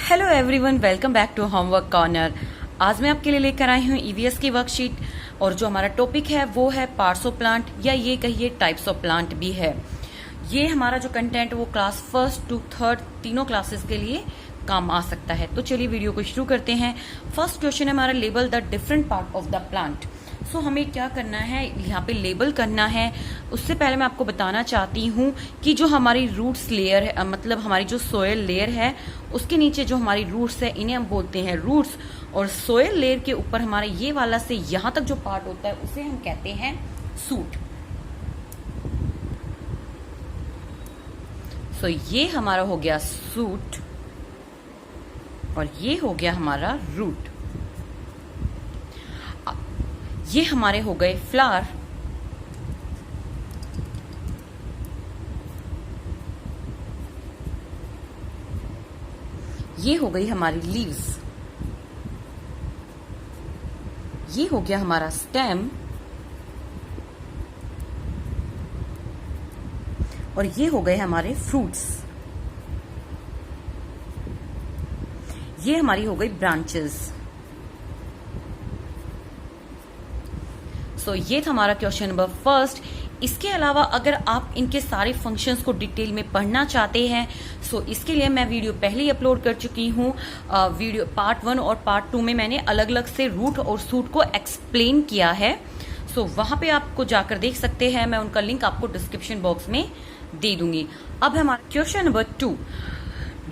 Hello everyone, welcome back to homework corner. आज मैं आपके लिए लेकर आई हूँ ईवीएस की वर्कशीट और जो हमारा टॉपिक है वो है पार्ट्स ऑफ प्लांट या ये कहिए टाइप्स ऑफ प्लांट भी है। ये हमारा जो कंटेंट वो क्लास 1st to 3rd तीनों क्लासेस के लिए काम आ सकता है। तो चलिए वीडियो को शुरू करते हैं। फर्स्ट क्वेश्चन है हमारा, label the different part of the plant. So हमें क्या करना है, यहाँ पे लेबल करना है। उससे पहले मैं आपको बताना चाहती हूँ कि जो हमारी रूट्स लेयर है, मतलब हमारी जो सोयल लेयर है उसके नीचे जो हमारी रूट्स है इन्हें हम बोलते हैं रूट्स, और सोयल लेयर के ऊपर हमारा ये वाला से यहाँ तक जो पार्ट होता है उसे हम कहते हैं सूट। सो ये हमारा हो गया सूट और ये हो गया हमारा रूट। ये हमारे हो गए फ्लावर, ये हो गई हमारी लीव्स, ये हो गया हमारा स्टेम और ये हो गए हमारे फ्रूट्स, ये हमारी हो गई ब्रांचेस। सो ये था हमारा क्वेश्चन नंबर फर्स्ट। इसके अलावा अगर आप इनके सारे फंक्शंस को डिटेल में पढ़ना चाहते हैं सो इसके लिए मैं वीडियो पहले ही अपलोड कर चुकी हूँ। वीडियो पार्ट 1 और पार्ट 2 में मैंने अलग अलग से रूट और सूट को एक्सप्लेन किया है। सो वहां पे आपको जाकर देख सकते हैं, मैं उनका लिंक आपको डिस्क्रिप्शन बॉक्स में दे दूंगी। अब हमारा question number 2,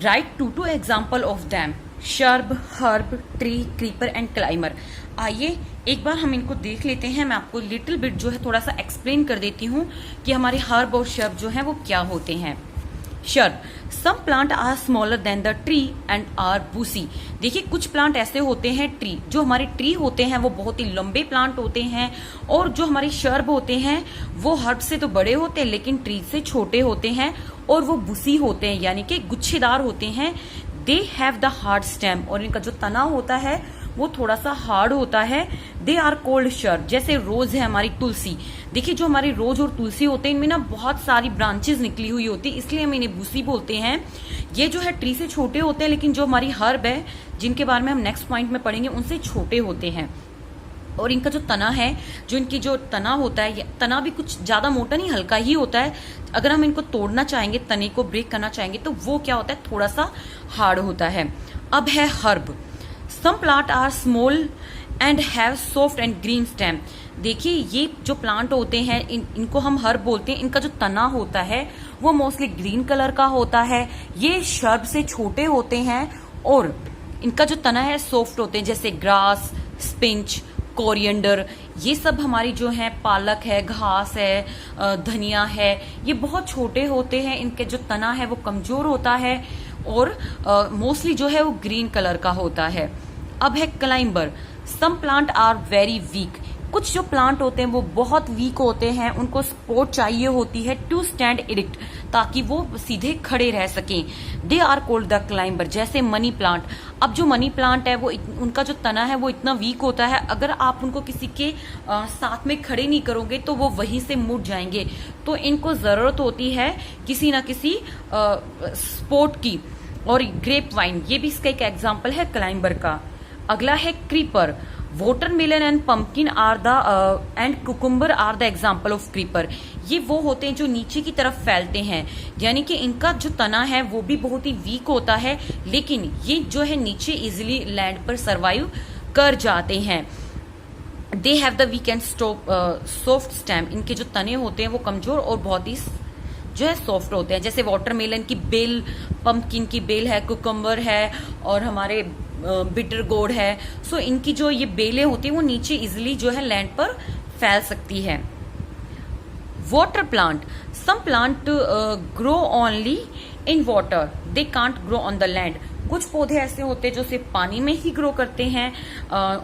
right 2 example of them, shrub, herb, tree, creeper and climber. आइए एक बार हम इनको देख लेते हैं। मैं आपको लिटिल बिट जो है थोड़ा सा एक्सप्लेन कर देती हूँ कि हमारे हर्ब और शर्ब जो है वो क्या होते हैं। Shrub, some plant are smaller than the tree and are bushy. देखिए कुछ प्लांट ऐसे होते हैं, ट्री जो हमारे ट्री होते हैं वो बहुत ही लंबे प्लांट होते हैं, और जो हमारे शर्ब होते हैं वो हर्ब से तो बड़े होते हैं लेकिन ट्री से छोटे होते हैं, और वो बुसी होते हैं यानी कि गुच्छेदार होते हैं। They have the hard stem, और इनका जो तना होता है वो थोड़ा सा हार्ड होता है। दे आर कोल्ड शर्ब, जैसे रोज है हमारी तुलसी। देखिए जो हमारी रोज और तुलसी होते हैं इनमें ना बहुत सारी ब्रांचेस निकली हुई होती है, इसलिए हम इन्हें बुसी बोलते हैं। ये जो है ट्री से छोटे होते हैं, लेकिन जो हमारी हर्ब है जिनके बारे में हम नेक्स्ट पॉइंट में पढ़ेंगे उनसे छोटे होते हैं। और इनका जो तना है, जो इनकी जो तना होता है, तना भी कुछ ज्यादा मोटा नहीं, हल्का ही होता है। अगर हम इनको तोड़ना चाहेंगे, तने को ब्रेक करना चाहेंगे तो वो क्या होता है, थोड़ा सा हार्ड होता है। अब है herb, some plant are small and have soft and green stem. देखिए ये जो प्लांट होते हैं इनको हम हर्ब बोलते हैं। इनका जो तना होता है वो मोस्टली ग्रीन कलर का होता है। ये शर्ब से छोटे होते हैं और इनका जो तना है सॉफ्ट होते हैं, जैसे ग्रास, स्पिंच, कोरिएंडर, ये सब हमारी जो है पालक है, घास है, धनिया है, ये बहुत छोटे होते हैं। इनके जो तना है वो कमजोर होता है और मोस्टली जो है वो ग्रीन कलर का होता है। अब है climber, some plant are very weak. कुछ जो प्लांट होते हैं वो बहुत वीक होते हैं, उनको सपोर्ट चाहिए होती है टू स्टैंड इरिक्ट, ताकि वो सीधे खड़े रह सकें। They are called the climber, जैसे मनी प्लांट। अब जो मनी प्लांट है वो उनका जो तना है वो इतना वीक होता है, अगर आप उनको किसी के साथ में खड़े नहीं करोगे तो वो वहीं से मुड़ जाएंगे। तो इनको जरूरत होती है किसी ना किसी सपोर्ट की। और ग्रेप वाइन, ये भी इसका एक एग्जाम्पल है क्लाइंबर का। अगला है creeper, watermelon and pumpkin are the and cucumber are the example of creeper. ये वो होते हैं जो नीचे की तरफ फैलते हैं, यानी कि इनका जो तना है वो भी बहुत ही वीक होता है, लेकिन ये जो है नीचे इजिली लैंड पर सरवाइव कर जाते हैं। They have the weak and soft stem, इनके जो तने होते हैं वो कमजोर और बहुत ही जो है सॉफ्ट होते हैं। जैसे वाटरमेलन की बेल, पंपकिन की बेल है, कुकुम्बर है और हमारे बिटर गोर्ड है। सो इनकी जो ये बेलें होती है वो नीचे इजिली जो है लैंड पर फैल सकती है। Water plant, some plant grow only in water, they can't grow on the land. कुछ पौधे ऐसे होते हैं जो सिर्फ पानी में ही ग्रो करते हैं,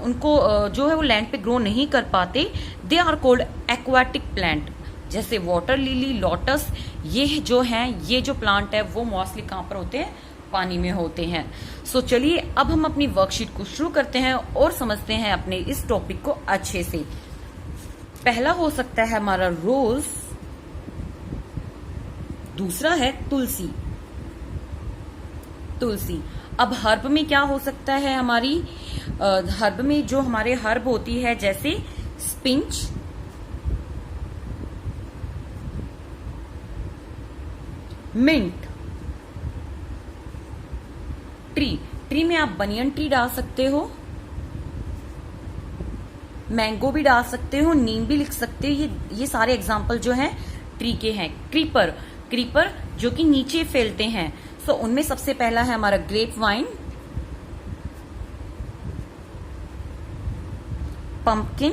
उनको जो है वो लैंड पे ग्रो नहीं कर पाते। They are called aquatic plant, जैसे वाटर लिली, लोटस, ये जो हैं, ये जो प्लांट है वो मोस्टली कहाँ पर होते हैं, पानी में होते हैं। सो चलिए अब हम अपनी वर्कशीट को शुरू करते हैं और समझते हैं अपने इस टॉपिक को अच्छे से। पहला हो सकता है हमारा रोज, दूसरा है तुलसी, तुलसी। अब हर्ब में क्या हो सकता है हमारी, हर्ब में जो हमारे हर्ब होती है जैसे स्पिंच, मिंट, ट्री, ट्री में आप बनियन ट्री डाल सकते हो, मैंगो भी डाल सकते हो, नीम भी लिख सकते हो। ये सारे एग्जाम्पल जो हैं ट्री के हैं। क्रीपर, क्रीपर जो कि नीचे फैलते हैं, सो उनमें सबसे पहला है हमारा grape vine, pumpkin,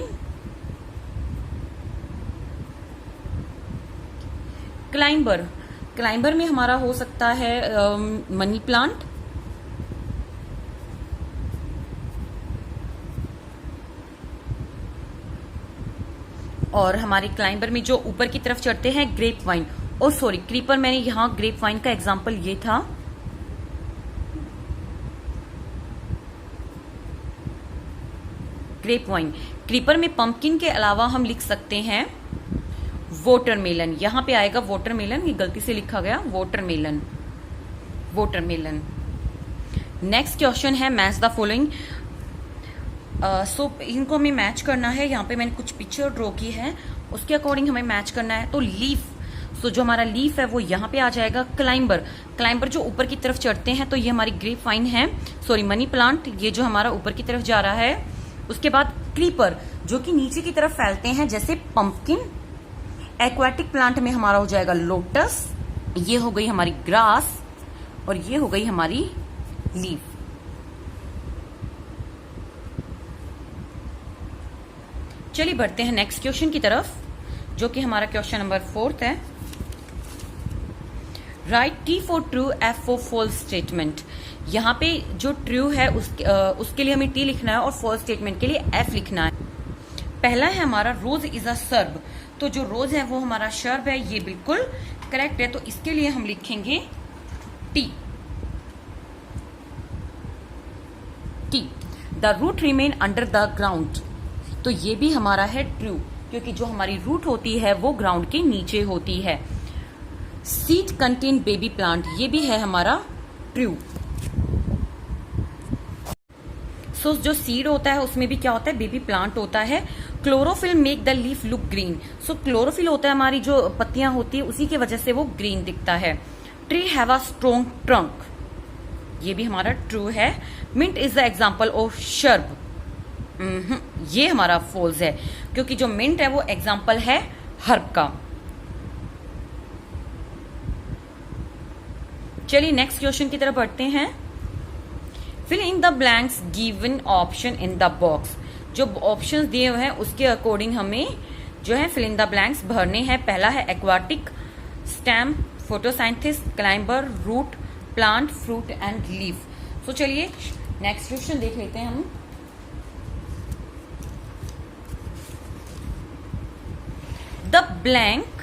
climber, climber में हमारा हो सकता है मनी प्लांट, और हमारे क्लाइंबर में जो ऊपर की तरफ चढ़ते हैं grape vine. Oh sorry, creeper मैंने यहां ग्रेप वाइन का एग्जांपल ये था। Grape vine. क्रीपर में पंपकिन के अलावा हम लिख सकते हैं वाटरमेलन, यहां पे आएगा वाटरमेलन, ये गलती से लिखा गया वाटरमेलन, वाटरमेलन। नेक्स्ट क्वेश्चन है मैच द फॉलोइंग। सो इनको हमें मैच करना है। यहाँ पे मैंने कुछ पिक्चर ड्रॉ की है, उसके अकॉर्डिंग हमें मैच करना है। तो लीफ, सो जो हमारा लीफ है वो यहाँ पे आ जाएगा। क्लाइंबर, क्लाइंबर जो ऊपर की तरफ चढ़ते हैं, तो ये हमारी ग्रेप वाइन है, सॉरी मनी प्लांट, ये जो हमारा ऊपर की तरफ जा रहा है। उसके बाद क्रीपर जो कि नीचे की तरफ फैलते हैं जैसे पंपकिन। एक्वाटिक प्लांट में हमारा हो जाएगा लोटस, ये हो गई हमारी ग्रास, और ये हो गई हमारी लीफ। चलिए बढ़ते हैं नेक्स्ट क्वेश्चन की तरफ, जो कि हमारा क्वेश्चन नंबर 4 है। Write T for true, F for false statement. यहाँ पे जो ट्रू है उसके लिए हमें टी लिखना है और फॉल्स स्टेटमेंट के लिए एफ लिखना है। पहला है हमारा रोज इज अ सर्ब, तो जो रोज है वो हमारा शर्ब है, ये बिल्कुल करेक्ट है। तो इसके लिए हम लिखेंगे T, T. The root remain under the ground, तो ये भी हमारा है ट्रू, क्योंकि जो हमारी रूट होती है वो ग्राउंड के नीचे होती है। सीड कंटेन बेबी प्लांट, ये भी है हमारा ट्रू। सो जो सीड होता है उसमें भी क्या होता है, बेबी प्लांट होता है। Chlorophyll make the leaf look green, so chlorophyll होता है हमारी जो पत्तियां होती है उसी की वजह से वो ग्रीन दिखता है। Tree have a strong trunk, ये भी हमारा ट्रू है। Mint is the example of shrub, ये हमारा फॉल्स है, क्योंकि जो मिंट है वो एग्जाम्पल है हर्ब का। चलिए नेक्स्ट क्वेश्चन की तरफ बढ़ते हैं। Fill in the blanks given option in the box, जो ऑप्शंस दिए हुए हैं उसके अकॉर्डिंग हमें जो है फिल इन द ब्लैंक्स भरने हैं। पहला है aquatic, stem, photosynthesis, climber, root, plant, fruit and leaf. So चलिए नेक्स्ट क्वेश्चन देख लेते हैं हम। The blank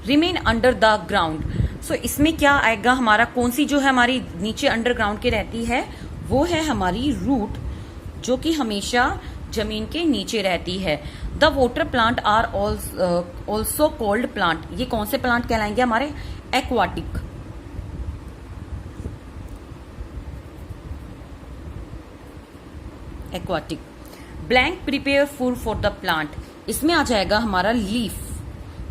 remain under the ground, so इसमें क्या आएगा हमारा, कौन सी जो है हमारी नीचे अंडरग्राउंड के रहती है, वो है हमारी रूट, जो कि हमेशा जमीन के नीचे रहती है। The water plant are also called plant, ये कौन से प्लांट कहलाएंगे हमारे, aquatic. Aquatic. Blank prepare food for the plant, इसमें आ जाएगा हमारा लीफ,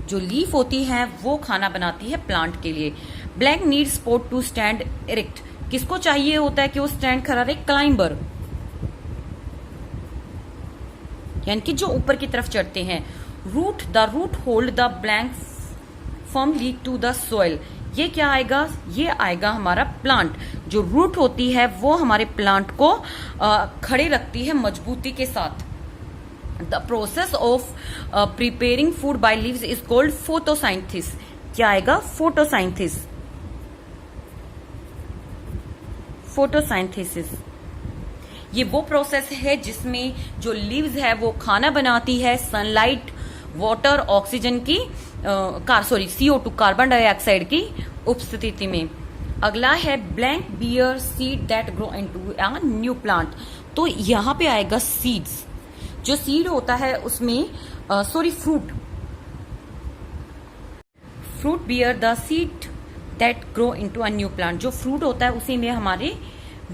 जो लीफ होती है वो खाना बनाती है प्लांट के लिए। Blank need support to stand erect, किसको चाहिए होता है कि वो स्टैंड खड़ा रहे, क्लाइंबर, यानी कि जो ऊपर की तरफ चढ़ते हैं। Root, the root hold the blank firmly to the soil, ये क्या आएगा, ये आएगा हमारा प्लांट, जो रूट होती है वो हमारे प्लांट को खड़े रखती है मजबूती के साथ। The process of preparing food by leaves is called photosynthesis, क्या आएगा, फोटोसाइंथिस, फोटोसाइंथिसिस। ये वो प्रोसेस है जिसमें जो लीव्स है वो खाना बनाती है सनलाइट, वाटर, ऑक्सीजन की CO2 कार्बन डाइऑक्साइड की उपस्थिति में। अगला है blank bear seed that grow into a new plant, तो यहां पे आएगा सीड्स, जो सीड होता है उसमें fruit bear the seed that grow into a new plant. जो फ्रूट होता है उसी में हमारे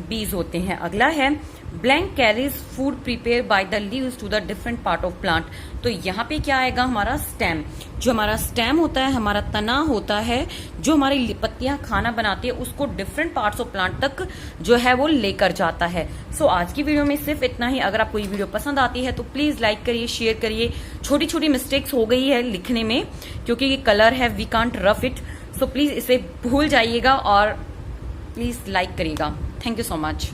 बीज होते हैं। अगला है blank carries food prepare by the leaves to the different part of plant. तो यहाँ पे क्या आएगा, हमारा स्टेम। जो हमारा स्टेम होता है, हमारा तना होता है, जो हमारी पत्तियां खाना बनाती है, उसको डिफरेंट पार्ट्स ऑफ प्लांट तक जो है वो लेकर जाता है। सो आज की वीडियो में सिर्फ इतना ही। अगर आपको ये वीडियो पसंद आती है तो प्लीज लाइक करिए, शेयर करिए। छोटी छोटी मिस्टेक्स हो गई है लिखने में क्योंकि ये कलर है, we can't rough it, so please इसे भूल जाइएगा और प्लीज लाइक करिएगा। Thank you so much.